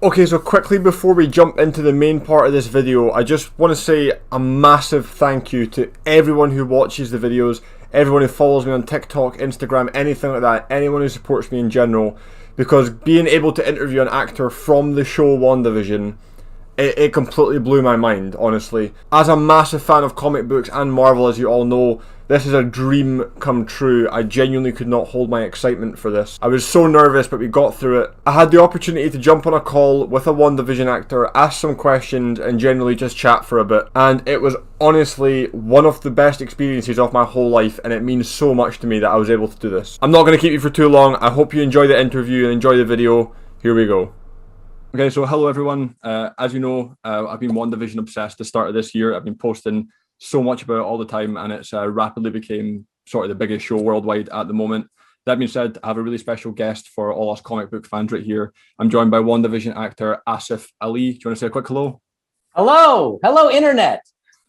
Okay, so quickly before we jump into the main part of this video, I just want to say a massive thank you to everyone who watches the videos, everyone who follows me on TikTok, Instagram, anything like that, anyone who supports me in general, because being able to interview an actor from the show WandaVision, it completely blew my mind, honestly. As a massive fan of comic books and Marvel, as you all know, this is a dream come true. I genuinely could not hold my excitement for this. I was so nervous, but we got through it. I had the opportunity to jump on a call with a WandaVision actor, ask some questions, and generally just chat for a bit. And it was honestly one of the best experiences of my whole life, and it means so much to me that I was able to do this. I'm not going to keep you for too long. I hope you enjoy the interview and enjoy the video. Here we go. Okay, so hello everyone. As you know, I've been WandaVision obsessed the start of this year. I've been posting so much about it all the time, and it's rapidly became sort of the biggest show worldwide at the moment. That being said, I have a really special guest for all us comic book fans right here. I'm joined by WandaVision actor Asif Ali. Do you want to say a quick hello? Hello, internet.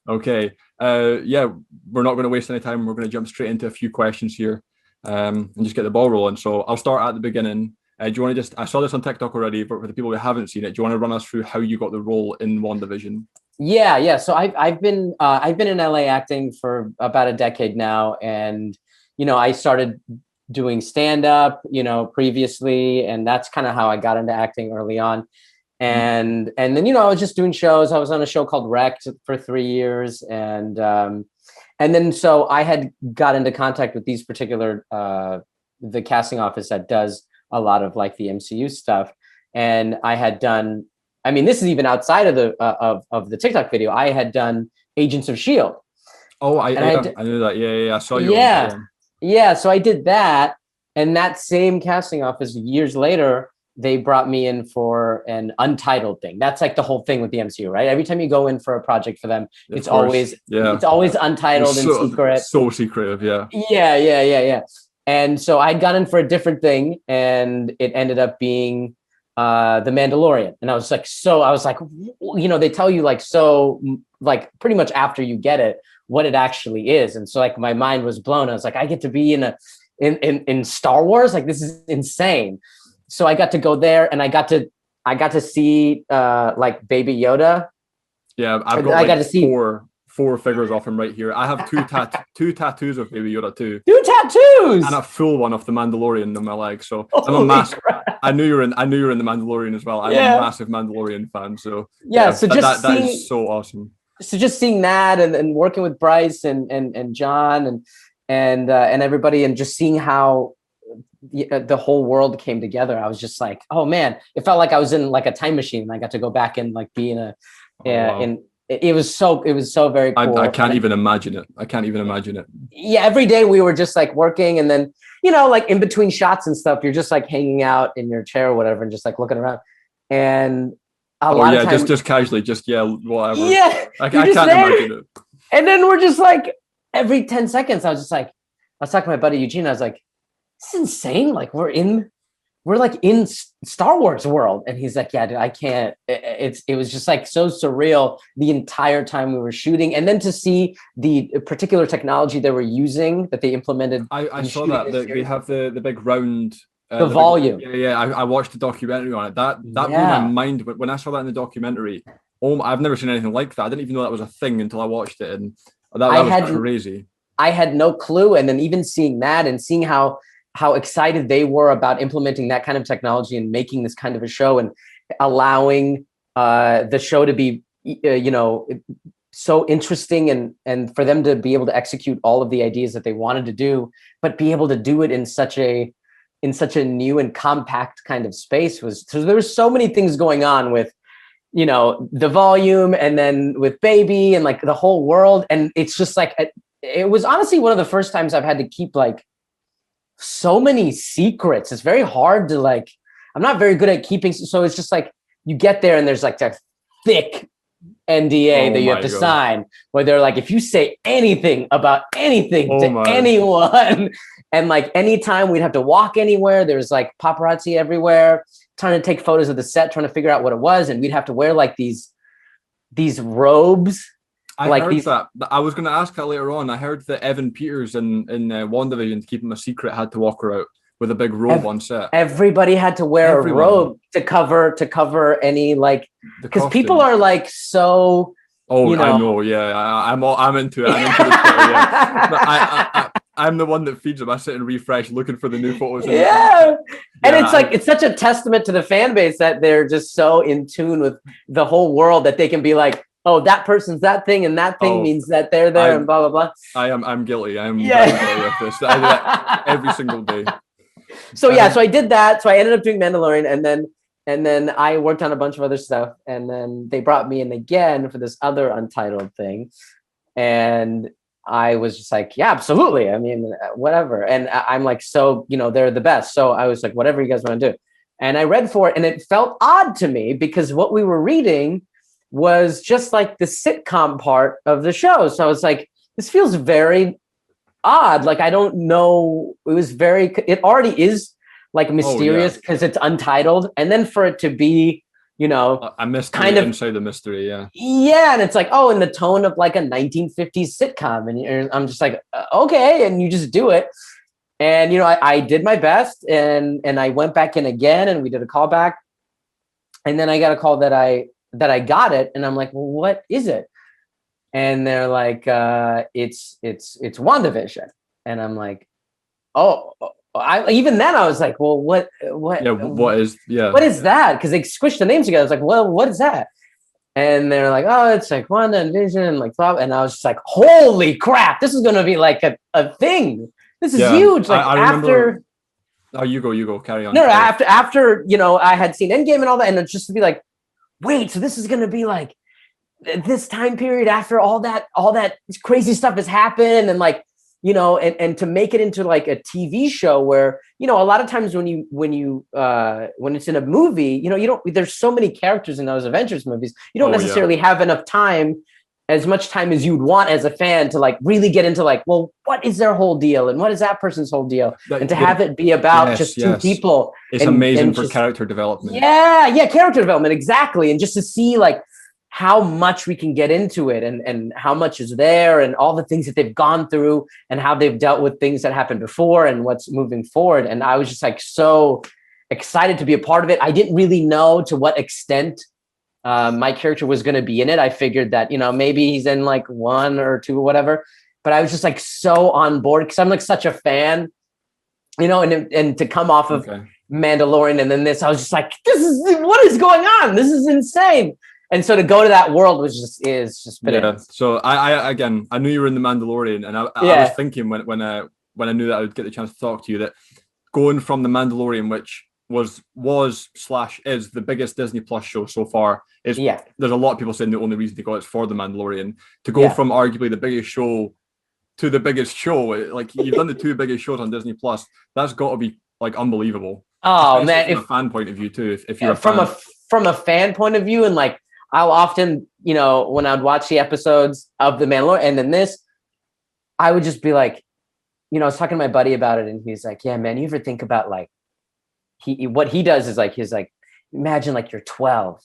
Okay, yeah, we're not going to waste any time. We're going to jump straight into a few questions here and just get the ball rolling. So I'll start at the beginning. Do you want to I saw this on TikTok already, but for the people who haven't seen it, do you want to run us through how you got the role in WandaVision? Yeah. So I've been in LA acting for about a decade now, and I started doing stand up, previously, and that's kind of how I got into acting early on. And then I was just doing shows. I was on a show called Wrecked for 3 years, and then so I had got into contact with these particular the casting office that does a lot of like the MCU stuff, and I had done. I mean, this is even outside of the of the TikTok video. I had done Agents of Shield. Oh, I knew that. Yeah. I saw you. Yeah. So I did that, and that same casting office years later, they brought me in for an untitled thing. That's like the whole thing with the MCU, right? Every time you go in for a project for them, it's always untitled and secret. So secretive, yeah. Yeah. And so I'd gone in for a different thing, and it ended up being the Mandalorian. And I was like, they tell you like pretty much after you get it, what it actually is. And so like my mind was blown. I was like, I get to be in Star Wars. Like, this is insane. So I got to go there, and I got to see like Baby Yoda. Yeah, I got to see four figures off him right here. I have two tattoos of Baby Yoda too. 2 tattoos and a full one of the Mandalorian on my leg. So I'm a massive. I knew you were in the Mandalorian as well. I'm a massive Mandalorian fan. So so that is so awesome. So just seeing that and working with Bryce and John and everybody, and just seeing how the whole world came together, I was just like, oh man, it felt like I was in like a time machine, and I got to go back and like be in It was so very cool. I can't even imagine it. Yeah, every day we were just like working, and then like in between shots and stuff, you're just like hanging out in your chair or whatever, and just like looking around. And a lot of times, just casually, whatever. Yeah, I can't imagine it. And then we're just like every 10 seconds, I was talking to my buddy Eugene. I was like, "This is insane! Like we're like in Star Wars world." And he's like, yeah, dude, I can't. It was just like so surreal the entire time we were shooting. And then to see the particular technology they were using, that they implemented. I saw that they have the big round. The volume. I watched the documentary on it. That blew my mind. But when I saw that in the documentary, I've never seen anything like that. I didn't even know that was a thing until I watched it. And that was crazy. I had no clue. And then even seeing that and seeing how excited they were about implementing that kind of technology and making this kind of a show, and allowing the show to be, so interesting, and for them to be able to execute all of the ideas that they wanted to do, but be able to do it in such a new and compact kind of space so there was so many things going on with, the volume, and then with Baby, and like the whole world. And it's just like, it was honestly one of the first times I've had to keep like so many secrets. It's very hard to like, I'm not very good at keeping. So it's just like, you get there and there's like that thick NDA that you have to sign, where they're like, if you say anything about anything to anyone, and like anytime we'd have to walk anywhere, there's like paparazzi everywhere trying to take photos of the set, trying to figure out what it was. And we'd have to wear like these robes. I heard that. I was going to ask that later on. I heard that Evan Peters in WandaVision, to keep him a secret, had to walk her out. with a big robe on set. Everybody had to wear a robe to cover any like, because people are like so. Oh, I know. Yeah, I'm into it. I'm into the Twitter. Yeah. I'm the one that feeds them. I sit and refresh, looking for the new photos. Yeah, and it's like it's such a testament to the fan base that they're just so in tune with the whole world that they can be like, oh, that person's that thing, and that thing means that they're there, and blah blah blah. I'm guilty. I'm very guilty of this. I do that every single day. So so I did that. So I ended up doing Mandalorian, and then I worked on a bunch of other stuff, and then they brought me in again for this other untitled thing, and I was just like, yeah, absolutely. I mean, whatever. And I'm like, so, they're the best. So I was like, whatever you guys want to do. And I read for it, and it felt odd to me because what we were reading was just like the sitcom part of the show. So I was like, this feels very odd. Like, I don't know. It already is like mysterious because it's untitled. And then for it to be, a mystery kind of inside the mystery, yeah, and it's like, in the tone of like a 1950s sitcom, and I'm just like, okay, and you just do it, and I did my best, and I went back in again, and we did a callback, and then I got a call that I got it, and I'm like, well, what is it? And they're like, it's WandaVision, and I'm like, oh. Even then I was like, well, what is that? Because they squished the names together. I was like, well, what is that? And they're like, oh, it's like Wanda and Vision and like blah. And I was just like, holy crap, this is gonna be like a thing. This is huge. Like I remember. Oh, you go, carry on. No, after I had seen Endgame and all that, and it's just to be like, wait, so this is gonna be like this time period after all that crazy stuff has happened, and like. And to make it into like a TV show where, a lot of times when it's in a movie, there's so many characters in those Avengers movies. You don't necessarily have enough time, as much time as you'd want as a fan to like really get into like, well, what is their whole deal? And what is that person's whole deal? And to have it be about just two people. It's amazing for character development. Yeah. Character development. Exactly. And just to see like, how much we can get into it and how much is there and all the things that they've gone through and how they've dealt with things that happened before and what's moving forward. And I was just like, so excited to be a part of it. I didn't really know to what extent my character was going to be in it. I figured that, maybe he's in like 1 or 2 or whatever, but I was just like so on board because I'm like such a fan, and to come off of Mandalorian and then this, I was just like, what is going on? This is insane. And so to go to that world is just bananas. So I knew you were in the Mandalorian, and I was thinking when I knew that I would get the chance to talk to you that going from the Mandalorian, which was is the biggest Disney Plus show so far. There's a lot of people saying the only reason they got it's for the Mandalorian. To go from arguably the biggest show to the biggest show, like you've done the 2 biggest shows on Disney Plus. That's got to be like unbelievable. Oh, especially man, from a fan point of view too. If you're from a fan point of view, and like. I'll often, when I'd watch the episodes of The Mandalorian and then this, I would just be like, I was talking to my buddy about it, and he's like, yeah, man, you ever think about like, what he does is like, he's like, imagine like you're 12,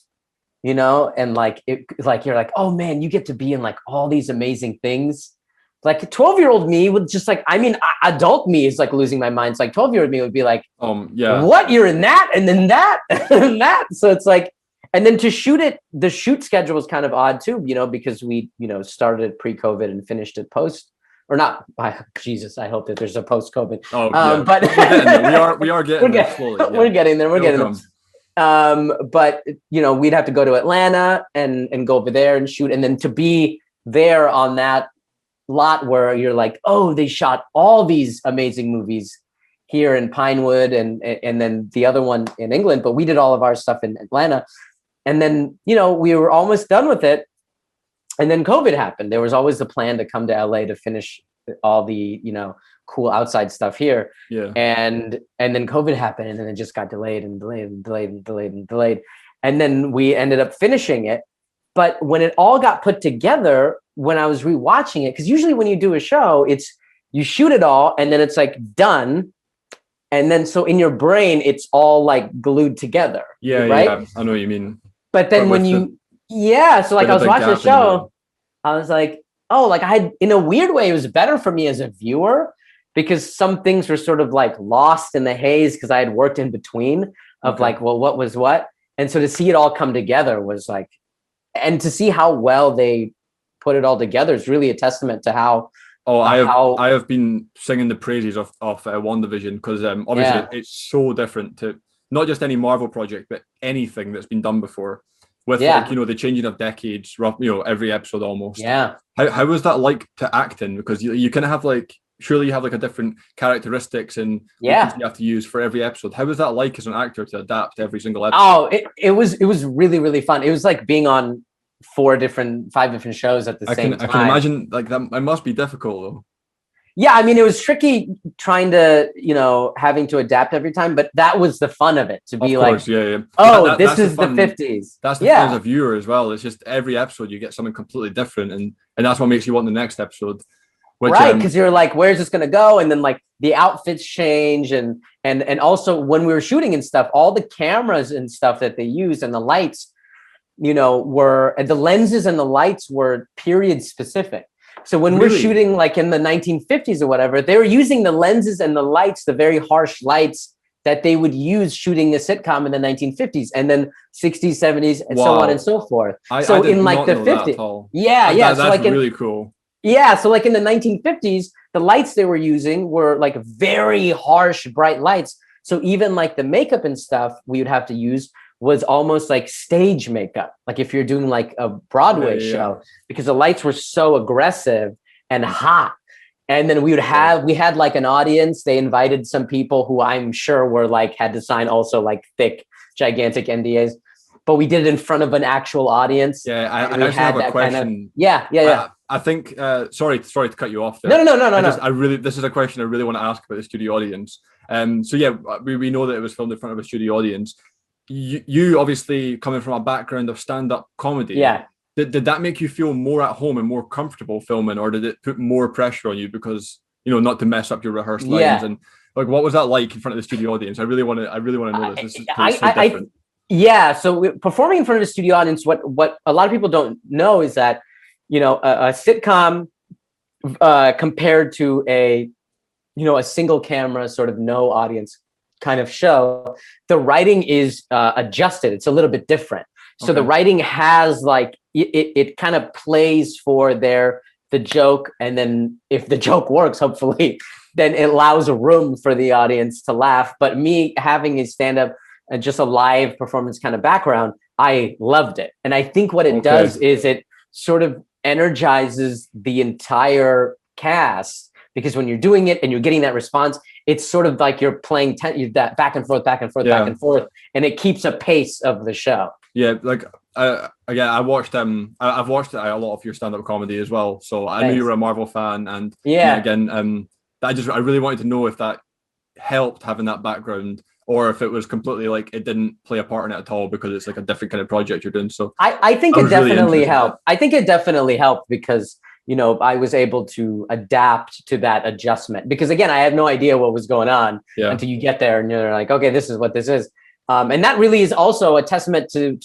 and like, you're like, oh man, you get to be in like all these amazing things. Like a 12-year-old me would just like, adult me is like losing my mind. It's like 12-year-old me would be like, what, you're in that? And then that, and that. So it's like, and then to shoot it, the shoot schedule was kind of odd too, because we, started pre-COVID and finished it post, or not. Jesus, I hope that there's a post-COVID. But we are getting there slowly. Yeah. We're getting there. We're getting there. But we'd have to go to Atlanta and go over there and shoot, and then to be there on that lot where you're like, oh, they shot all these amazing movies here in Pinewood, and then the other one in England, but we did all of our stuff in Atlanta. And then, we were almost done with it. And then COVID happened. There was always the plan to come to LA to finish all the, cool outside stuff here. Yeah. And then COVID happened, and then it just got delayed and delayed and delayed and delayed and delayed. And then we ended up finishing it. But when it all got put together, when I was rewatching it, because usually when you do a show, you shoot it all and then it's like done. And then so in your brain, it's all like glued together. Yeah, right? Yeah, I know what you mean. But then when so like I was watching the show, I was like, oh, like in a weird way, it was better for me as a viewer because some things were sort of like lost in the haze because I had worked in between of like, well, what was what? And so to see it all come together was like, and to see how well they put it all together is really a testament to how. Oh, I have been singing the praises of WandaVision, because obviously it's so different to not just any Marvel project, but anything that's been done before, with like, the changing of decades, every episode almost. Yeah. How was that like to act in? Because you kind of have like, surely you have like a different characteristics and you have to use for every episode. How was that like as an actor to adapt every single episode? Oh, it was really, really fun. It was like being on 5 different shows at the same time. I can imagine like that. It must be difficult though. Yeah, I mean, it was tricky trying to, having to adapt every time, but that was the fun of it, to be like, oh, this is the 50s. That's the fun as a viewer as well. It's just every episode you get something completely different, and that's what makes you want the next episode. Right, because you're like, where's this going to go? And then like the outfits change, and also when we were shooting and stuff, all the cameras and stuff that they used and the lights, were, and the lenses and the lights were period specific. So when we're shooting like in the 1950s or whatever, they were using the lenses and the lights, the very harsh lights that they would use shooting a sitcom in the 1950s and then 60s, 70s, and so on and so forth. So in like the 50s. Yeah. That's like really cool. Yeah. So like in the 1950s, the lights they were using were like very harsh, bright lights. So even like the makeup and stuff we would have to use was almost like stage makeup, like if you're doing like a Broadway show, because the lights were so aggressive and hot. And then we had like an audience. They invited some people who I'm sure were like, had to sign also like thick, gigantic NDAs, but we did it in front of an actual audience. Yeah, I actually have a question. I think, sorry to cut you off there. No. This is a question I really want to ask about the studio audience. So yeah, we know that it was filmed in front of a studio audience. You obviously coming from a background of stand-up comedy. Yeah. Did that make you feel more at home and more comfortable filming, or did it put more pressure on you because, not to mess up your rehearsed lines? And like, what was that like in front of the studio audience? I really want to know this. This is so different. So performing in front of a studio audience, what a lot of people don't know is that, a sitcom compared to a single camera sort of no audience kind of show, the writing is adjusted. It's a little bit different. So the writing has like, it kind of plays for the joke. And then if the joke works, hopefully, then it allows a room for the audience to laugh. But me having a stand-up and just a live performance kind of background, I loved it. And I think what it does is it sort of energizes the entire cast, because when you're doing it and you're getting that response, it's sort of like you're playing that back and forth, back and forth, and it keeps a pace of the show. Yeah, like again, I've watched a lot of your stand-up comedy as well, so I knew you were a Marvel fan, and again, I really wanted to know if that helped having that background, or if it was completely like it didn't play a part in it at all because it's like a different kind of project you're doing. So I think it definitely helped. I think it definitely helped because I was able to adapt to that adjustment, because again, I had no idea what was going on until you get there and you're like, okay, this is what this is. And that really is also a testament to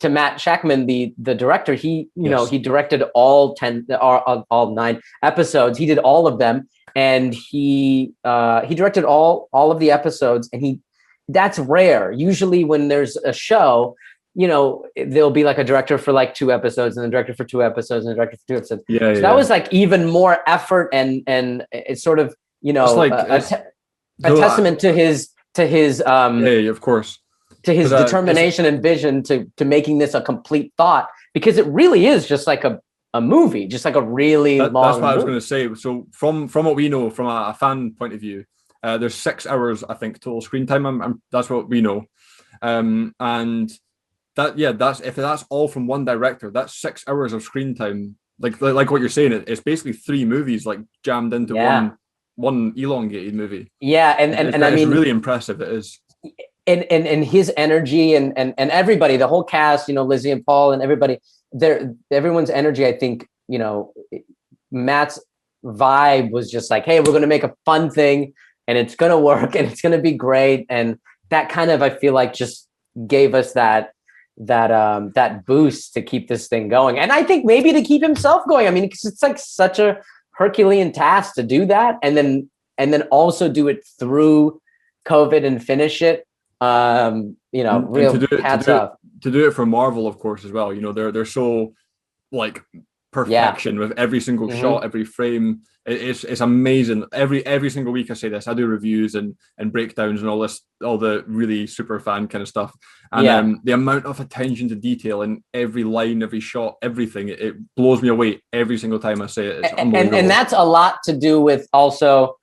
Matt Shakman, the director. He he directed all 9 episodes. He did all of them, and he directed all of the episodes. And that's rare. Usually when there's a show, there'll be like a director for like 2 episodes, and a director for 2 episodes, and a director for 2 episodes. So that was like even more effort, and it's sort of a testament to his of course, to his determination and vision to making this a complete thought, because it really is just like a movie, just like a really long that's what movie. I was going to say. So from what we know, from a fan point of view, there's 6 hours, I think, total screen time. That's what we know. And that's if that's all from one director, that's 6 hours of screen time. Like what you're saying, it's basically 3 movies like jammed into one elongated movie. Yeah, and I mean, it's really impressive. It is. And his energy and everybody, the whole cast, Lizzie and Paul and everybody, everyone's energy, I think, Matt's vibe was just like, hey, we're going to make a fun thing, and it's going to work, and it's going to be great. And that kind of, I feel like, just gave us that boost to keep this thing going. And I think maybe to keep himself going. I mean, because it's like such a Herculean task to do that. And then and then also do it through COVID and finish it. Real hats off. To do it for Marvel, of course, as well. They're so like perfection with every single shot, every frame. It's amazing. Every single week I say this. I do reviews and breakdowns and all the really super fan kind of stuff. And the amount of attention to detail in every line, every shot, everything, it blows me away every single time I say it. It's unbelievable. And that's a lot to do with also,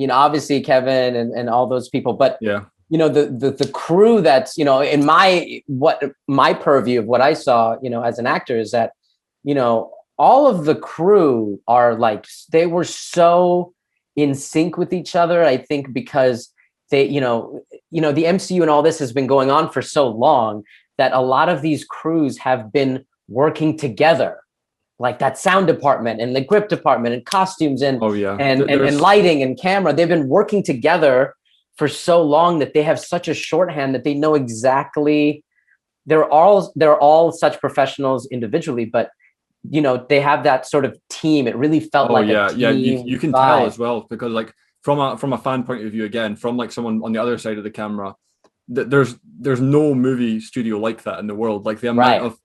obviously Kevin and all those people, but the crew that's, in my purview of what I saw, as an actor is that, all of the crew are like, they were so in sync with each other. I think because they, the MCU and all this has been going on for so long that a lot of these crews have been working together, like that sound department and the grip department and costumes and lighting and camera. They've been working together for so long that they have such a shorthand that they know exactly. They're all such professionals individually, but they have that sort of team. It really felt a team you can tell as well, because like from a fan point of view, again, from like someone on the other side of the camera, there's no movie studio like that in the world. Like the amount of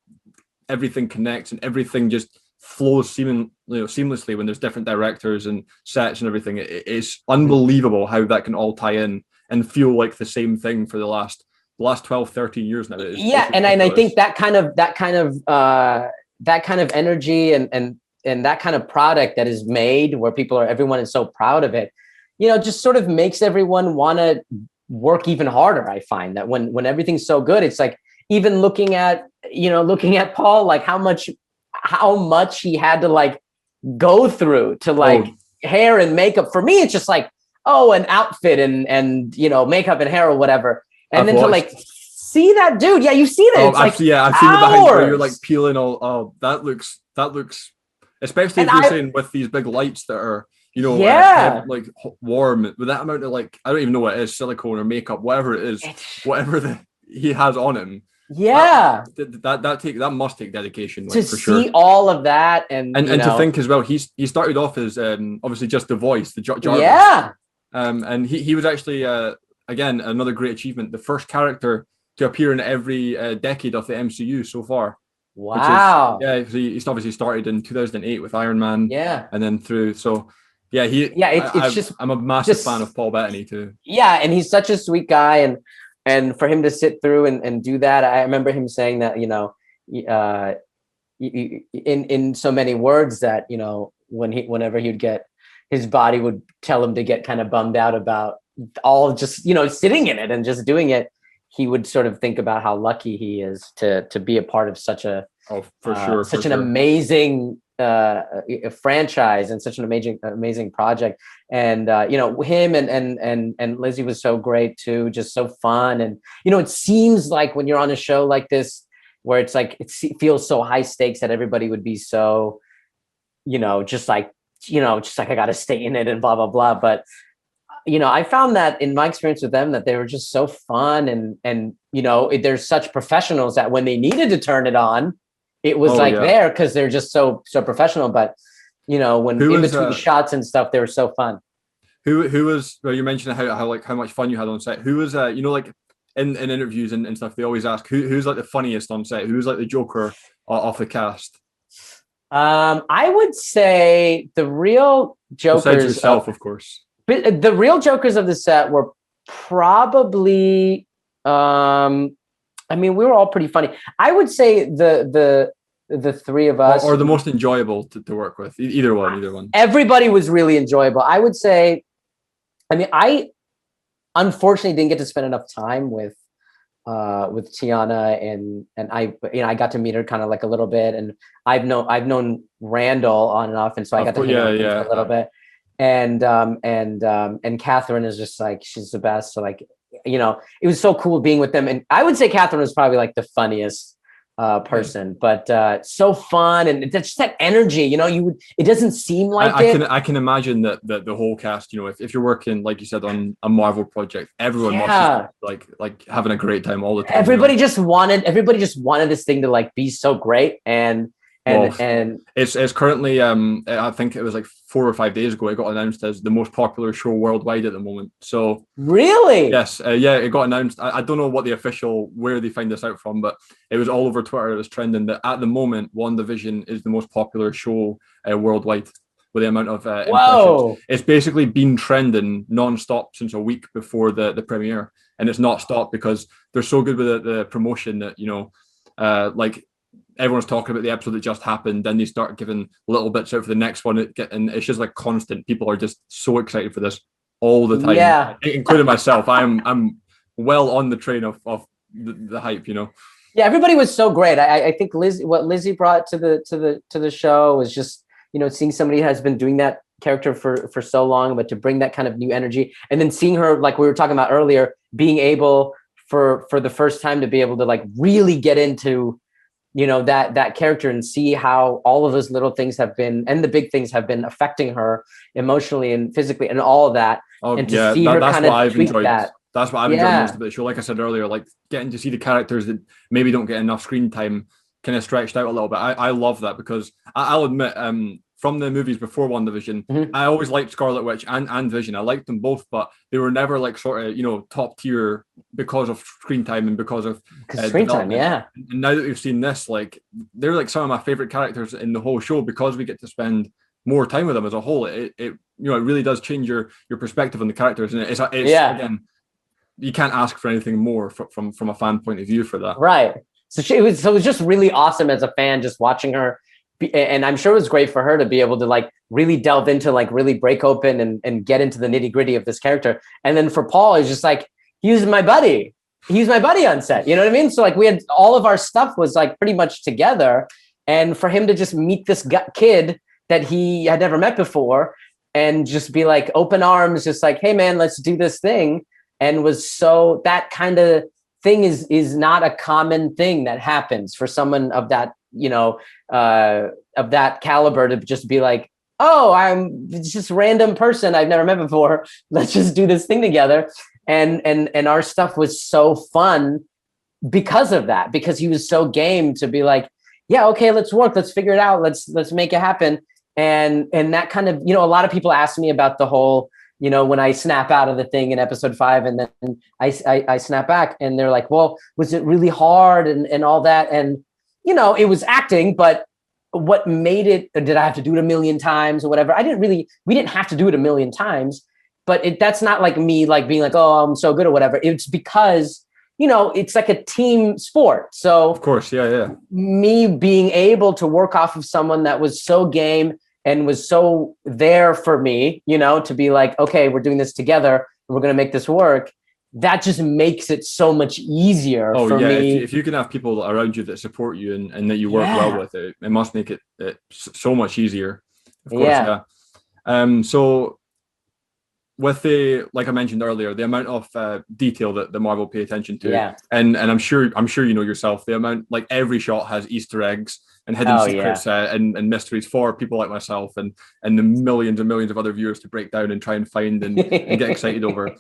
everything connects and everything just flows seamlessly when there's different directors and sets and everything. It's unbelievable how that can all tie in and feel like the same thing for the last 12, 13 years now. And I think that kind of energy and that kind of product that is made where everyone is so proud of it, just sort of makes everyone want to work even harder. I find that when everything's so good, it's like, even looking at Paul, like how much he had to like go through to like hair and makeup. For me, it's just like, an outfit and makeup and hair or whatever. And then to like see that dude. Yeah, you've seen it. I've seen it behind where you're like peeling all. That looks, especially if you're saying with these big lights that are, like warm with that amount of like, I don't even know what it is, silicone or makeup, whatever it is, he has on him. That must take dedication, like, to for see sure. all of that and to think as well, he started off as obviously just the voice, the Jarvis. And he was actually again another great achievement, the first character to appear in every decade of the MCU so far. Wow. He's obviously started in 2008 with Iron Man. And then through I'm a massive fan of Paul Bettany too. And he's such a sweet guy, and for him to sit through and do that, I remember him saying that, in so many words that, whenever he'd get, his body would tell him to get kind of bummed out about all just, sitting in it and just doing it. He would sort of think about how lucky he is to be a part of such an amazing franchise and such an amazing project. And him and Lizzie was so great too, just so fun. And it seems like when you're on a show like this where it's like it feels so high stakes that everybody would be so just like I gotta stay in it and blah blah blah. But I found that in my experience with them that they were just so fun and they're such professionals that when they needed to turn it on, it was there because they're just so professional. But when in between shots and stuff, they were so fun. Who was? Well, you mentioned how much fun you had on set. Who was like in interviews and stuff? They always ask who's like the funniest on set. Who's like the Joker off the cast? I would say the real Jokers. Besides yourself, of course. But the real Jokers of the set were probably. We were all pretty funny. I would say the three of us, or the most enjoyable to work with. Either one. Everybody was really enjoyable. I would say. I unfortunately didn't get to spend enough time with Tiana and I got to meet her kind of like a little bit, and I've known Randall on and off, and so I got to hang out with her a little bit. And Catherine is just like, she's the best. So like, it was so cool being with them. And I would say Catherine was probably like the funniest person, but so fun, and that's just that energy. It doesn't seem like I can imagine that the whole cast. If you're working, like you said, on a Marvel project, everyone must like having a great time all the time. Everybody just wanted this thing to like be so great, and And it's currently I think it was like 4 or 5 days ago it got announced as the most popular show worldwide at the moment. So really, yes, yeah, it got announced. I don't know what the official where they find this out from, but it was all over Twitter. It was trending that at the moment WandaVision is the most popular show worldwide with the amount of impressions. It's basically been trending non-stop since a week before the premiere, and it's not stopped because they're so good with the promotion that like everyone's talking about the episode that just happened, then they start giving little bits out for the next one, and it's just like constant. People are just so excited for this all the time, including myself. I'm well on the train of the hype. Yeah, everybody was so great. I think what Lizzie brought to the show was just seeing somebody who has been doing that character for so long, but to bring that kind of new energy, and then seeing her, like we were talking about earlier, being able for the first time to be able to like really get into that character and see how all of those little things have been, and the big things have been affecting her emotionally and physically and all of that. And to see her kind of tweak that. That's what I've enjoyed most of the show. Like I said earlier, like getting to see the characters that maybe don't get enough screen time kind of stretched out a little bit. I love that because I'll admit, from the movies before WandaVision, I always liked Scarlet Witch and Vision. I liked them both, but they were never like sort of top tier because of screen time and because of screen time. Yeah. And now that we've seen this, like they're like some of my favorite characters in the whole show because we get to spend more time with them as a whole. It really does change your perspective on the characters, and it's again, you can't ask for anything more from a fan point of view for that. Right. So it was just really awesome as a fan, just watching her. And I'm sure it was great for her to be able to like really delve into, like really break open and get into the nitty gritty of this character. And then for Paul, it's just like, he was my buddy. He was my buddy on set. You know what I mean? So like we had all of our stuff was like pretty much together. And for him to just meet this kid that he had never met before and just be like open arms, just like, hey man, let's do this thing. And was so, that kind of thing is not a common thing that happens for someone of that, of that caliber, to just be like, oh, I'm just a random person I've never met before. Let's just do this thing together. And our stuff was so fun because of that, because he was so game to be like, yeah, okay, let's work. Let's figure it out. Let's make it happen. And that kind of, a lot of people ask me about the whole, when I snap out of the thing in episode 5 and then I snap back, and they're like, well, was it really hard and all that? And, it was acting, but what made it, did I have to do it a million times or whatever? We didn't have to do it a million times, but that's not like me, like being like, oh, I'm so good or whatever. It's because, it's like a team sport. So of course. Yeah. Me being able to work off of someone that was so game and was so there for me, to be like, okay, we're doing this together. We're going to make this work. That just makes it so much easier for me. If you can have people around you that support you and that you work well with, it must make it so much easier. Of course, yeah. So with like I mentioned earlier, the amount of detail that the Marvel pay attention to, and I'm sure yourself, the amount, like every shot has Easter eggs and hidden secrets and mysteries for people like myself and the millions and millions of other viewers to break down and try and find and get excited over.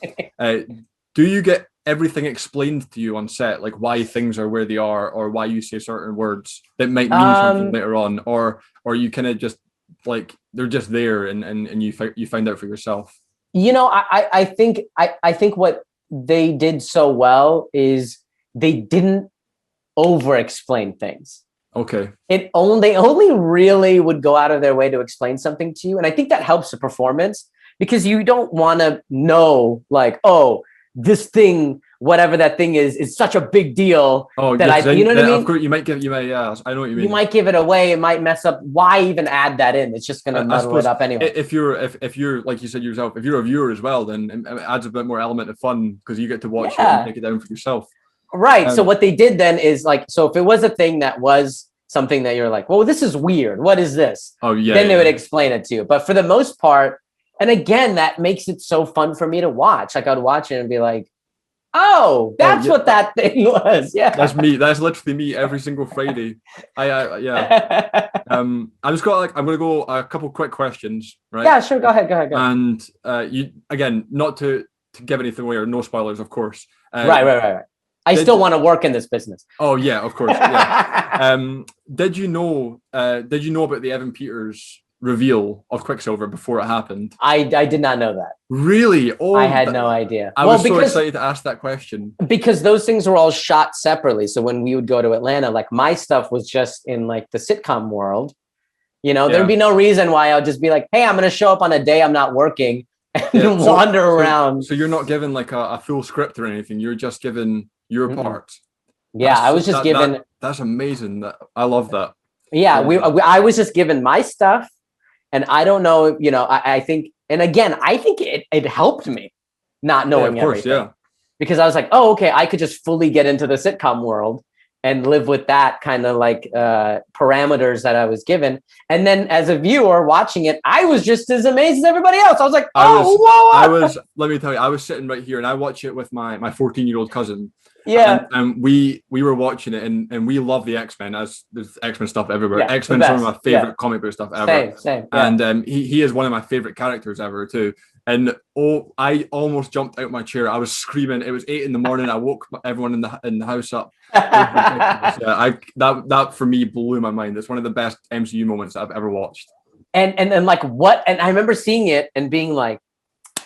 Do you get everything explained to you on set, like why things are where they are, or why you say certain words that might mean something later on, or you kind of just like they're just there and you find out for yourself? I think what they did so well is they didn't over explain things. Okay. They only really would go out of their way to explain something to you, and I think that helps the performance, because you don't want to know like, oh, this thing, whatever that thing is such a big deal. Oh, that I mean? Of course, I know what you mean. You might give it away. It might mess up. Why even add that in? It's just going to muddle it up anyway. If you're like you said yourself, if you're a viewer as well, then it adds a bit more element of fun because you get to watch it and take it down for yourself. Right. So what they did then is like, so if it was a thing that was something that you're like, well, this is weird. What is this? Oh yeah. Then they would explain it to you. But for the most part, and again, that makes it so fun for me to watch. Like I'd watch it and be like, oh, that's what that thing was. Yeah. That's me. That's literally me every single Friday. I'm just got I'm going to go a couple quick questions, right? Yeah, sure. Go ahead. And you, again, not to give anything away, or no spoilers, of course. Right. I still want to work in this business. Oh yeah, of course. Yeah. Did you know about the Evan Peters reveal of Quicksilver before it happened? I did not know that. Really? Oh, I had no idea. I was so excited to ask that question. Because those things were all shot separately. So when we would go to Atlanta, like my stuff was just in like the sitcom world. There'd be no reason why I'll just be like, hey, I'm going to show up on a day I'm not working and wander around. So you're not given like a full script or anything. You're just given your part. Yeah, I was just given. That's amazing. I love that. Yeah, I was just given my stuff. And I don't know, I think, and again, I think it helped me not knowing everything. Yeah. Because I was like, oh, okay, I could just fully get into the sitcom world and live with that kind of like parameters that I was given. And then as a viewer watching it, I was just as amazed as everybody else. I was like, let me tell you, I was sitting right here and I watch it with my 14-year-old cousin. Yeah. And we were watching it and we love the X-Men, as there's X-Men stuff everywhere. Yeah, X-Men is one of my favorite comic book stuff ever. Same. Yeah. And he is one of my favorite characters ever too. And I almost jumped out of my chair. I was screaming. It was 8 a.m. I woke everyone in the house up. That for me blew my mind. It's one of the best MCU moments I've ever watched. And like what? And I remember seeing it and being like,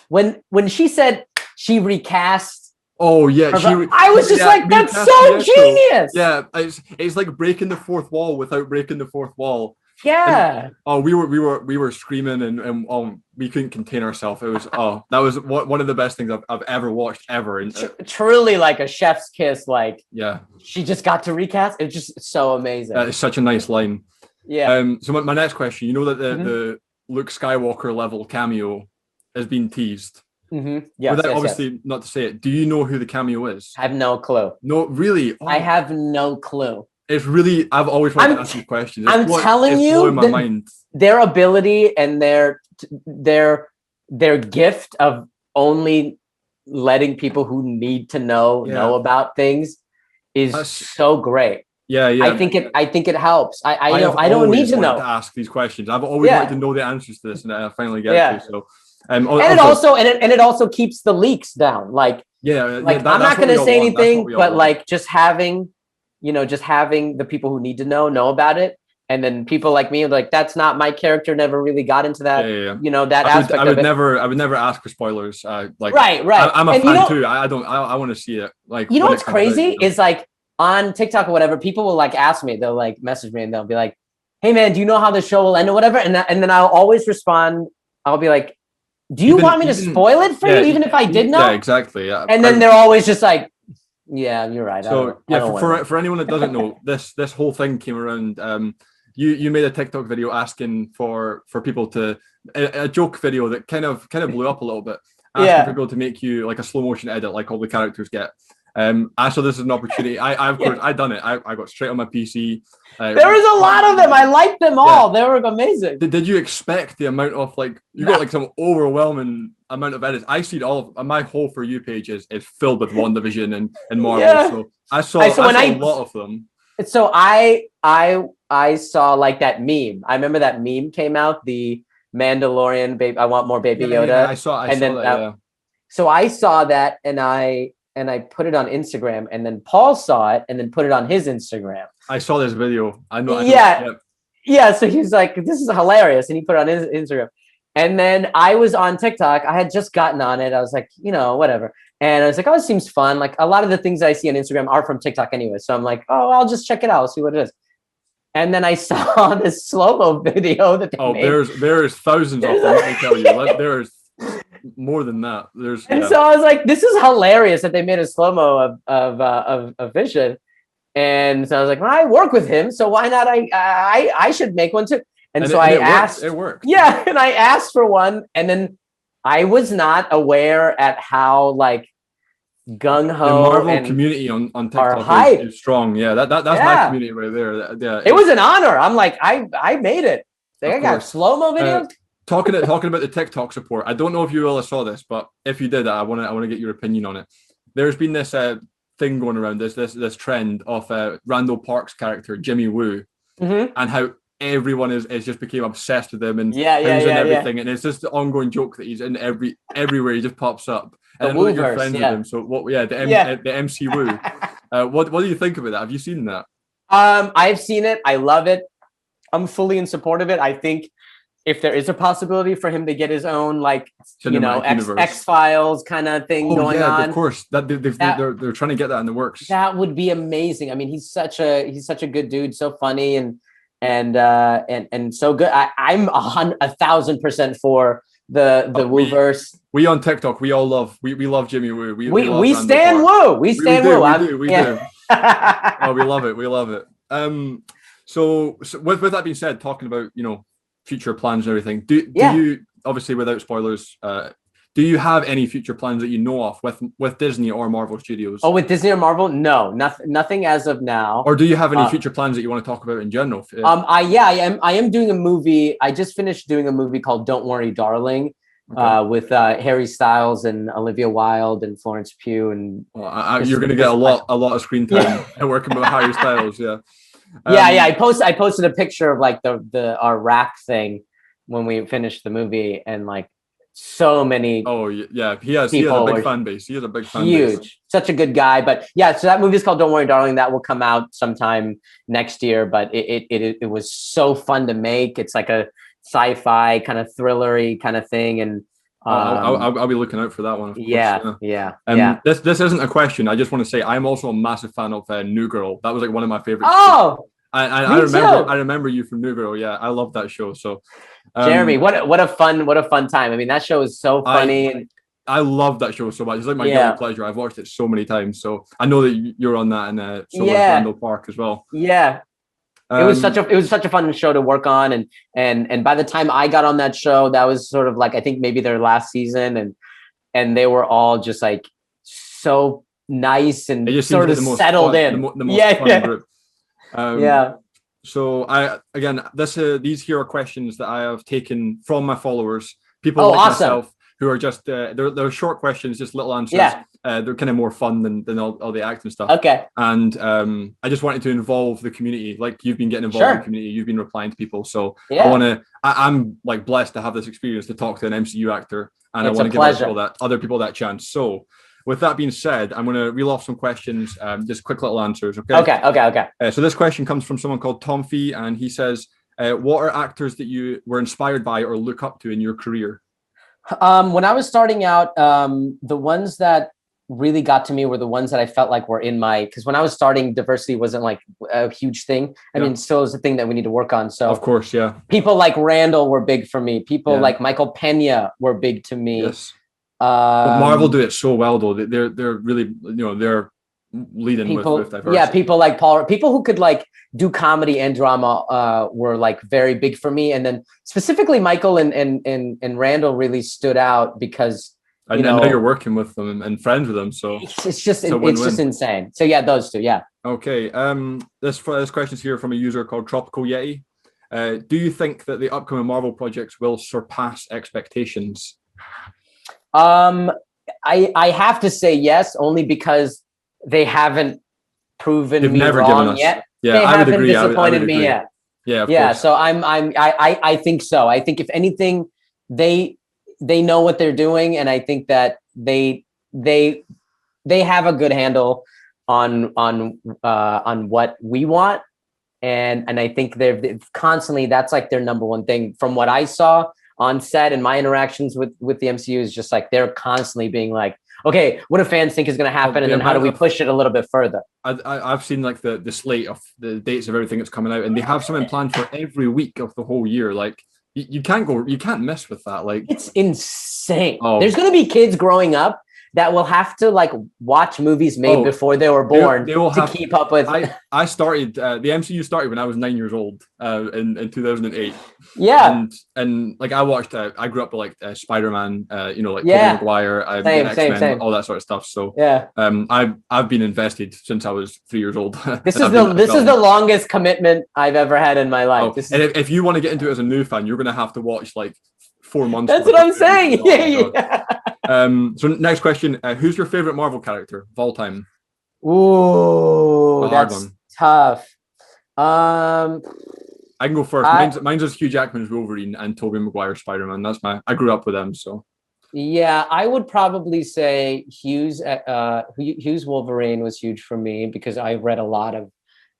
when she said she recast. Oh yeah, I was just like, that's so genius. Yeah, it's like breaking the fourth wall without breaking the fourth wall. Yeah. And, we were screaming and we couldn't contain ourselves. It was that was one of the best things I've ever watched ever. And truly like a chef's kiss. Like yeah, she just got to recast. It's just so amazing. It's such a nice line. Yeah. So my next question, you know that the Luke Skywalker level cameo has been teased. Mm-hmm. Yes, obviously not to say it. Do you know who the cameo is? I have no clue. No, really? I have no clue. It's really, I've always wanted to ask you questions. I'm telling you, blowing my mind. Their ability and their gift of only letting people who need to know about things is so great. Yeah. I think it helps. I don't need to know. To ask these questions. I've always wanted to know the answers to this, and I finally get to. So. And it also keeps the leaks down. Like I'm not going to say anything, but like just having the people who need to know about it, and then people like me like that's not my character. Never really got into that. That aspect. I would never ask for spoilers. Right. I'm a fan too. I want to see it. Like what's crazy is like on TikTok or whatever, people will like ask me. They'll like message me and they'll be like, "Hey man, do you know how the show will end or whatever?" And then I'll always respond. I'll be like, do you want me to spoil it for you, even if I did know? Yeah, exactly. Yeah. And then they're always just like, yeah, you're right. So for anyone that doesn't know, this whole thing came around. You made a TikTok video asking for people to a joke video that kind of blew up a little bit, asking for people to make you like a slow motion edit like all the characters get. I saw this as an opportunity. I of course I done it. I got straight on my PC. There was a lot of them. I liked them all. They were amazing. Did you expect the amount of like you got like some overwhelming amount of edits? I see all of my whole For You page is filled with WandaVision and Marvel. Yeah. So I saw a lot of them. So I saw like that meme. I remember that meme came out. The Mandalorian baby. I want more Baby Yoda. Yeah, I saw that. Yeah. So I saw that and I put it on Instagram, and then Paul saw it and then put it on his Instagram. I saw this video. I know. Yeah. So he's like, "This is hilarious," and he put it on his Instagram. And then I was on TikTok. I had just gotten on it. I was like, whatever. And I was like, "Oh, it seems fun." Like a lot of the things I see on Instagram are from TikTok anyway. So I'm like, "Oh, I'll just check it out. See what it is." And then I saw this slow-mo video that they made. There's thousands of them. Let me tell you, there's more than that. So I was like, this is hilarious that they made a slow-mo of Vision. And so I was like, well, I work with him, so why not I should make one too. And so I asked. It worked. Yeah, and I asked for one, and then I was not aware at how like gung ho. The Marvel community on TikTok is strong. Yeah, that's my community right there. Yeah, it was an honor. I'm like, I made it. I got slow-mo videos. Talking about the TikTok support, I don't know if you all saw this, but if you did, I want to get your opinion on it. There's been this thing going around, this trend of Randall Park's character Jimmy Woo, and how everyone is just became obsessed with him and everything, and it's just the ongoing joke that he's in everywhere. He just pops up, and I know you're friends with him. So what? Yeah, the MC Woo. What do you think about that? Have you seen that? I've seen it. I love it. I'm fully in support of it. I think if there is a possibility for him to get his own, like, X Files kind of thing going on, of course, they're trying to get that in the works. That would be amazing. I mean, he's such a good dude, so funny and so good. I'm 1,000% for the Wooverse. We on TikTok, we love Jimmy Woo. We stand Woo. We stand Woo. We do. Oh, we love it. So with that being said, talking about future plans and everything, do you, obviously without spoilers, do you have any future plans that you know of with Disney or Marvel Studios? Oh, with Disney or Marvel? No, nothing as of now. Or do you have any future plans that you want to talk about in general? I am doing a movie. I just finished doing a movie called Don't Worry, Darling. Okay. With Harry Styles and Olivia Wilde and Florence Pugh, and you're going to get a lot of screen time working with Harry Styles. Yeah. I posted a picture of like our rack thing when we finished the movie, and like so many. Oh yeah, he has a big fan base. He has a big fan base. Huge, such a good guy. But yeah, so that movie is called Don't Worry, Darling. That will come out sometime next year. But it was so fun to make. It's like a sci-fi kind of thrillery kind of thing, and I'll be looking out for that one. Of course. Yeah. This isn't a question. I just want to say I'm also a massive fan of New Girl. That was like one of my favorites. Oh, I remember you from New Girl. Yeah, I love that show. So, Jeremy, what a fun time. I mean, that show is so funny. I love that show so much. It's like my guilty pleasure. I've watched it so many times. So I know that you're on that, and so was Randall Park as well. Yeah. It was such a fun show to work on, and by the time I got on that show, that was sort of like, I think maybe their last season, and they were all just like so nice and sort of settled in. The most fun group. So these here are questions that I have taken from my followers, people myself, who are just they're short questions, just little answers. Yeah. They're kind of more fun than all the acting stuff. Okay. And I just wanted to involve the community. Like, you've been getting involved in the community, you've been replying to people. So I'm like blessed to have this experience to talk to an MCU actor, and I want to give other people that chance. So with that being said, I'm going to reel off some questions, just quick little answers. Okay. So this question comes from someone called Tom Fee, and he says, what are actors that you were inspired by or look up to in your career? When I was starting out, the ones that really got to me were the ones that I felt like were because when I was starting, diversity wasn't like a huge thing. I mean, still is a thing that we need to work on. So of course, people like Randall were big for me. People like Michael Pena were big to me. Yes. But Marvel do it so well, though. They're really, they're leading with diversity. Yeah, people like Paul, people who could like do comedy and drama were like very big for me. And then specifically Michael and Randall really stood out because I know you're working with them and friends with them, so it's just insane. So yeah, those two, yeah. Okay. This question's here from a user called Tropical Yeti. Do you think that the upcoming Marvel projects will surpass expectations? I have to say yes, only because they haven't proven me wrong yet. Yeah, they haven't disappointed me yet. Yeah, course. So I think so. I think if anything, they know what they're doing, and I think that they have a good handle on what we want, and I think they're constantly, that's like their number one thing from what I saw on set, and my interactions with the MCU is just like they're constantly being like, okay, what do fans think is going to happen, and then how do we push it a little bit further? I've seen like the slate of the dates of everything that's coming out, and they have something planned for every week of the whole year. Like you can't miss with that. Like, it's insane. There's going to be kids growing up that will have to like watch movies made before they were born to keep up with. I started the MCU started when I was 9 years old in 2008. Yeah, and like I watched. I grew up with like Spiderman. Tobey Maguire. X-Men, all that sort of stuff. So I've been invested since I was 3 years old. This is the longest commitment I've ever had in my life. And if you want to get into it as a new fan, you're going to have to watch like 4 months. That's what I'm saying. Yeah. So next question: who's your favorite Marvel character of all time? Ooh, that's tough. I can go first. Mine's is Hugh Jackman's Wolverine and Tobey Maguire's Spider-Man. I grew up with them, so. Yeah, I would probably say Hugh's Wolverine was huge for me because I read a lot of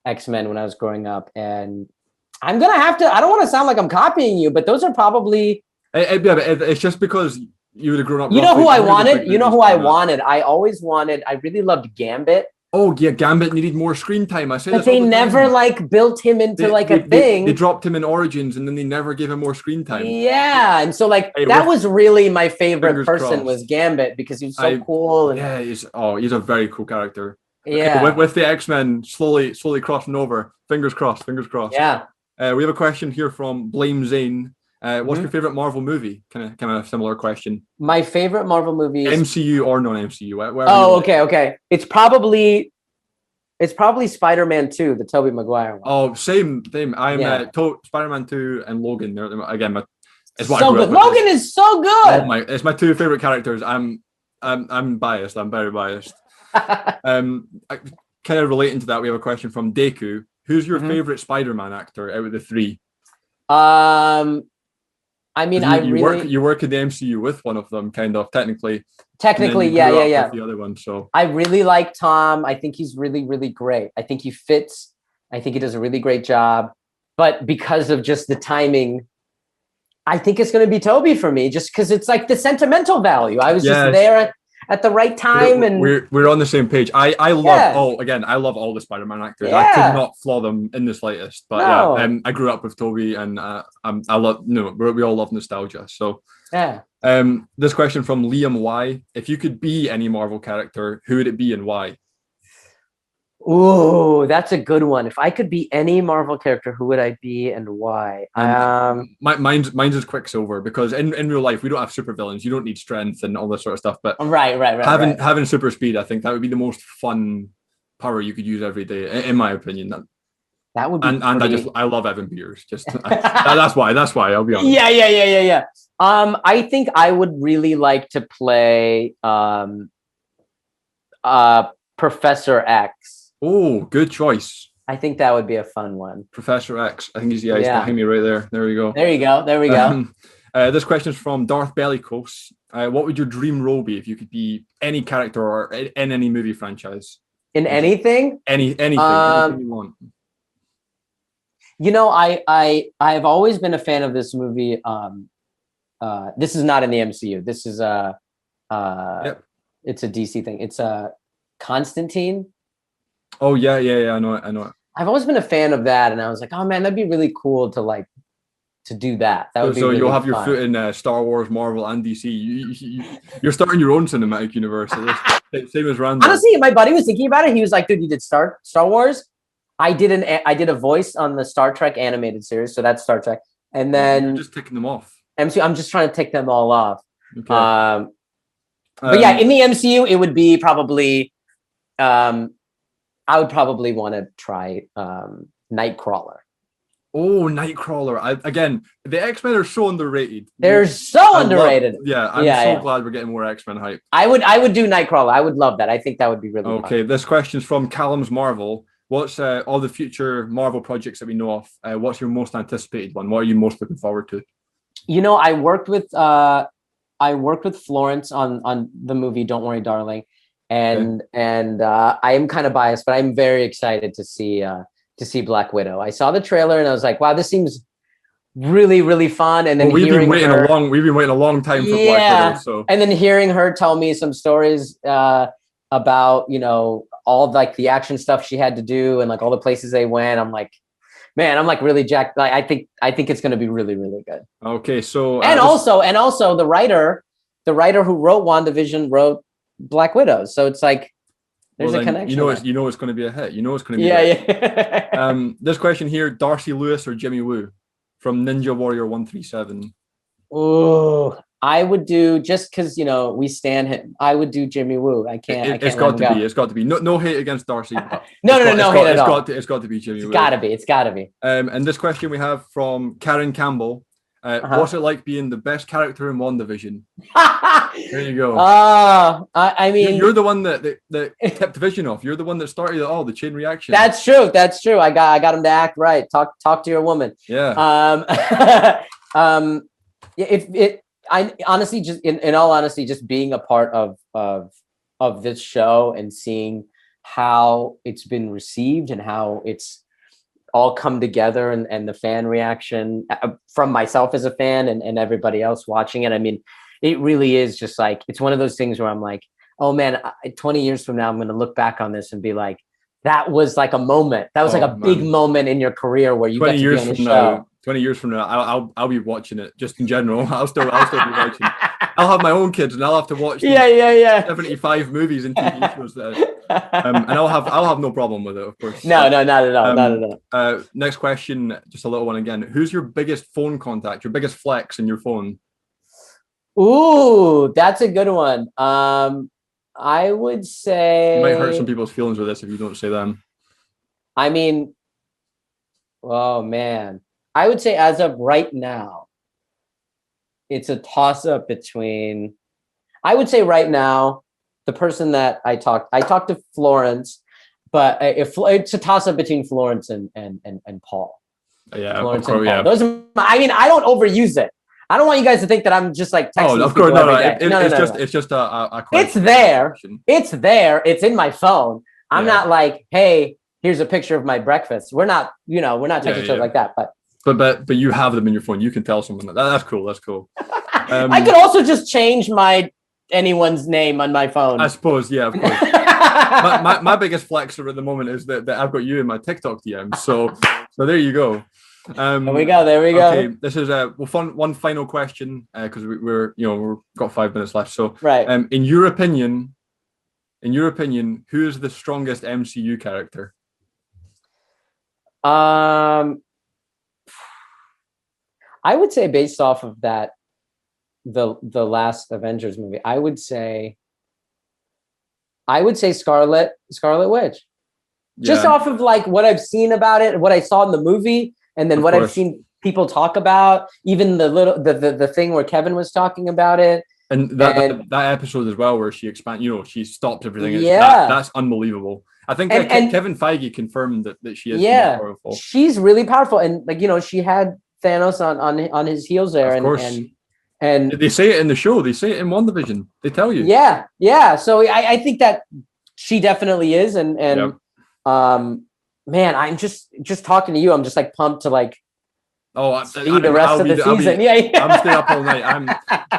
X-Men when I was growing up, and I'm gonna have to. I don't want to sound like I'm copying you, but those are probably. It's just because you would have grown up. You know who I roughly when the wanted? big You know movies who I came out. wanted? I always wanted. I really loved Gambit, Oh yeah, Gambit needed more screen time. I say but this all they the never time. like built him into like a They thing. dropped him in Origins and then they never gave him more screen time. Yeah, and so like Hey, that with was really my favorite fingers person was crossed. Gambit because he was so I cool and Yeah, he's a very cool character. Okay, yeah, with the X-Men slowly crossing over. Fingers crossed, fingers crossed. yeah. We have a question here from Blame Zane. What's Mhm. your favorite Marvel movie? Kind of similar question. My favorite Marvel movie is MCU or non-MCU, wherever you oh, like. okay. It's probably Spider-Man 2, the Tobey Maguire one. Oh, same. I'm Yeah. Spider-Man 2 and Logan. Again, it's what I So grew good. up with. Logan is so Oh good. it's my two favorite characters. I'm biased. I'm very biased. Kind of relating to that, we have a question from Deku. Who's your favorite Spider-Man actor out of the three? I mean, You work in the MCU with one of them, kind of technically, yeah. with the other one. So I really like Tom. I think he's really, really great. I think he fits. I think he does a really great job. But because of just the timing, I think it's going to be Toby for me, just because it's like the sentimental value. I was just there at the right time, and we're on the same page. I love all the Spider-Man actors. I could not flaw them in the slightest. But I grew up with Toby, and we all love nostalgia. So yeah. This question from Liam Y: if you could be any Marvel character, who would it be and why? Ooh, that's a good one. If I could be any Marvel character, who would I be and why? Mine's is Quicksilver, because in real life we don't have supervillains. You don't need strength and all this sort of stuff. But right. Having super speed, I think that would be the most fun power you could use every day, in my opinion. That would be I love Evan Peters. That's why I'll be honest. Yeah. I think I would really like to play Professor X. Oh, good choice. I think that would be a fun one. Professor X. I think he's behind me right there. There we go. There we go. This question is from Darth Bellicose. What would your dream role be if you could be any character or in any movie franchise? In anything? Anything you want. You know, I've always been a fan of this movie. This is not in the MCU. This is it's a DC thing. It's Constantine. Oh yeah. I know it. I've always been a fan of that, and I was like, oh man, that'd be really cool to do that. That would be. So really you'll have fun. Your foot in Star Wars, Marvel, and DC. You're starting your own cinematic universe. Same as Randall. Honestly, my buddy was thinking about it. He was like, dude, you did Star Wars. I did a voice on the Star Trek animated series, so that's Star Trek. And then you're just ticking them off. MCU, I'm just trying to tick them all off. Okay. But yeah, in the MCU, it would be probably. I would probably want to try Nightcrawler. Oh, Nightcrawler! Again, the X-Men are so underrated. They're so underrated. I'm glad we're getting more X-Men hype. I would do Nightcrawler. I would love that. I think that would be really okay. Fun. This question's from Callum's Marvel. What's all the future Marvel projects that we know of? What's your most anticipated one? What are you most looking forward to? You know, I worked with Florence on the movie Don't Worry, Darling. And I am kind of biased, but I'm very excited to see Black Widow. I saw the trailer and I was like, wow, this seems really, really fun. And then we've been waiting a long time for Black Widow. So and then hearing her tell me some stories about, you know, all like the action stuff she had to do and like all the places they went. I'm like, man, I'm like really jacked. Like, I think it's going to be really, really good. Okay, so and also the writer who wrote WandaVision wrote Black Widow, so it's like there's a connection. You know it's going to be a hit. You know it's going to be yeah. This question here: Darcy Lewis or Jimmy Woo from Ninja Warrior 137. Oh, I would do, just because we stand him. I would do Jimmy Woo. It's got to be. No hate against Darcy. no hate at all. It's got to be Jimmy Woo. It's got to be. And this question we have from Karen Campbell. What's it like being the best character in WandaVision? There you go. I mean, you're the one that kept the Vision off. You're the one that started the chain reaction. That's true. I got him to act right. Talk to your woman. Yeah. I honestly, just in all honesty, just being a part of this show and seeing how it's been received and how it's all come together, and the fan reaction from myself as a fan and everybody else watching it. I mean, it really is just like, it's one of those things where I'm like, oh man, 20 years from now, I'm going to look back on this and be like, that was like a moment. That was like a big moment in your career where you got to be on the show. 20 years from now, I'll be watching it just in general. I'll still be watching. I'll have my own kids and I'll have to watch 75 movies and TV shows and I'll have no problem with it, of course. No, not at all. Not at all. Next question, just a little one again. Who's your biggest phone contact, your biggest flex in your phone? Ooh, that's a good one. I would say you might hurt some people's feelings with this if you don't say them. I mean, oh man, I would say as of right now, it's a toss-up between. I would say right now, the person that I talked to Florence, but it's a toss-up between Florence and Paul. Yeah, Florence and Paul. Yeah. Those are, I mean, I don't overuse it. I don't want you guys to think that I'm just like texting. Oh, of course, no. It's just a it's there. It's there. It's in my phone. I'm not like, hey, here's a picture of my breakfast. We're not texting each other like that. But you have them in your phone. You can tell someone that. That's cool. That's cool. I could also just change anyone's name on my phone. I suppose, yeah, of course. my biggest flexer at the moment is that I've got you in my TikTok DM. So there you go. There we go. Okay, this is one final question because we've got 5 minutes left. So right. In your opinion, who is the strongest MCU character? I would say based off of that, the last Avengers movie, I would say Scarlet Witch. Just off of like what I've seen about it, what I saw in the movie, and then what I've seen people talk about, even the thing where Kevin was talking about it. And that episode as well, where she she stopped everything. That's unbelievable. I think Kevin Feige confirmed that she is powerful. She's really powerful, and she had Thanos on his heels there, and they say it in the show. They say it in WandaVision. They tell you. Yeah. So I think that she definitely is, and man, I'm just talking to you. I'm just like pumped to like. See the rest of the season. I'm staying up all night.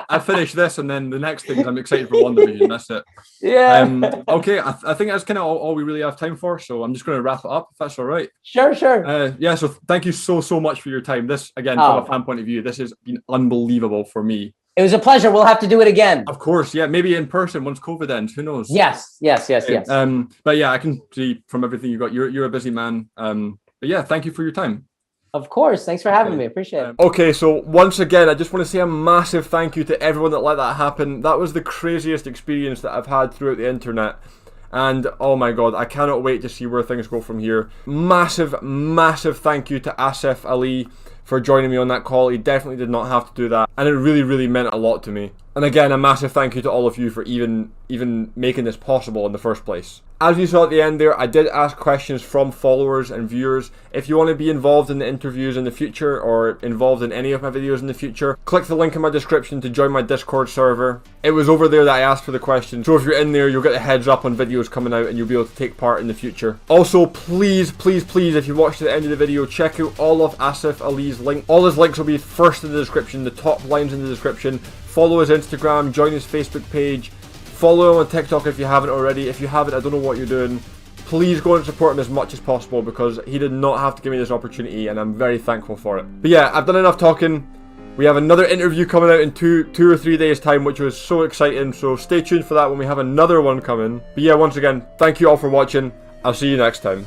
I finish this, and then the next thing is I'm excited for WandaVision. That's it. Yeah. Okay. I think that's kind of all we really have time for. So I'm just going to wrap it up, if that's all right. Sure. So thank you so much for your time. This, again, from a fan point of view, this has been unbelievable for me. It was a pleasure. We'll have to do it again. Of course, yeah. Maybe in person once COVID ends. Who knows? Yes. But yeah, I can see from everything you got. You're a busy man. But yeah, thank you for your time. Of course. Thanks for having me. Appreciate it. Okay, so once again, I just want to say a massive thank you to everyone that let that happen. That was the craziest experience that I've had throughout the internet. And oh my god, I cannot wait to see where things go from here. Massive thank you to Asif Ali for joining me on that call. He definitely did not have to do that, and it really meant a lot to me. And again, a massive thank you to all of you for even making this possible in the first place. As you saw at the end there, I did ask questions from followers and viewers. If you want to be involved in the interviews in the future, or involved in any of my videos in the future, click the link in my description to join my Discord server. It was over there that I asked for the question, so if you're in there, you'll get a heads up on videos coming out and you'll be able to take part in the future. Also, please, if you watched to the end of the video, check out all of Asif Ali's links. All his links will be first in the description, the top lines in the description. Follow his Instagram, join his Facebook page. Follow him on TikTok if you haven't already. If you haven't, I don't know what you're doing. Please go and support him as much as possible, because he did not have to give me this opportunity, and I'm very thankful for it. But yeah, I've done enough talking. We have another interview coming out in two or 3 days time, which was so exciting. So stay tuned for that when we have another one coming. But yeah, once again, thank you all for watching. I'll see you next time.